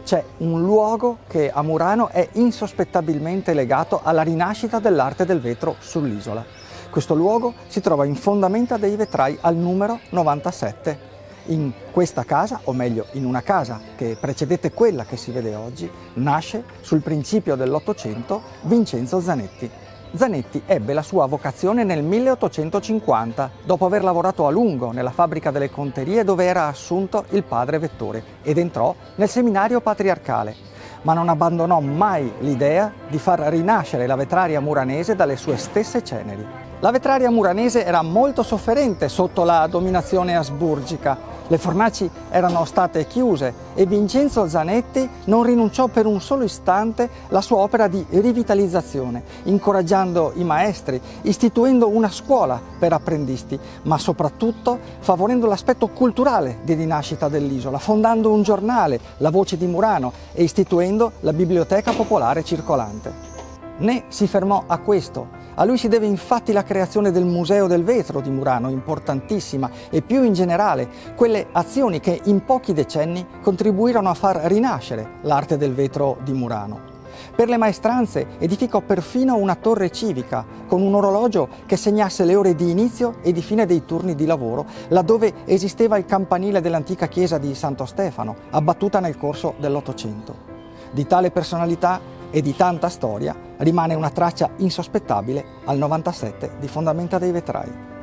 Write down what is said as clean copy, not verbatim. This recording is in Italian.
c'è un luogo che a Murano è insospettabilmente legato alla rinascita dell'arte del vetro sull'isola. Questo luogo si trova in Fondamenta dei Vetrai al numero 97. In questa casa, o meglio in una casa che precedette quella che si vede oggi, nasce sul principio dell'Ottocento Vincenzo Zanetti. Zanetti ebbe la sua vocazione nel 1850, dopo aver lavorato a lungo nella fabbrica delle conterie dove era assunto il padre Vettore, ed entrò nel seminario patriarcale, ma non abbandonò mai l'idea di far rinascere la vetraria muranese dalle sue stesse ceneri. La vetraria muranese era molto sofferente sotto la dominazione asburgica. Le fornaci erano state chiuse e Vincenzo Zanetti non rinunciò per un solo istante alla sua opera di rivitalizzazione, incoraggiando i maestri, istituendo una scuola per apprendisti, ma soprattutto favorendo l'aspetto culturale di rinascita dell'isola, fondando un giornale, La Voce di Murano, e istituendo la biblioteca popolare circolante. Né si fermò a questo. A lui si deve infatti la creazione del Museo del Vetro di Murano, importantissima, e più in generale quelle azioni che in pochi decenni contribuirono a far rinascere l'arte del vetro di Murano. Per le maestranze edificò perfino una torre civica con un orologio che segnasse le ore di inizio e di fine dei turni di lavoro, laddove esisteva il campanile dell'antica chiesa di Santo Stefano, abbattuta nel corso dell'Ottocento. Di tale personalità e di tanta storia rimane una traccia insospettabile al 97 di Fondamenta dei Vetrai.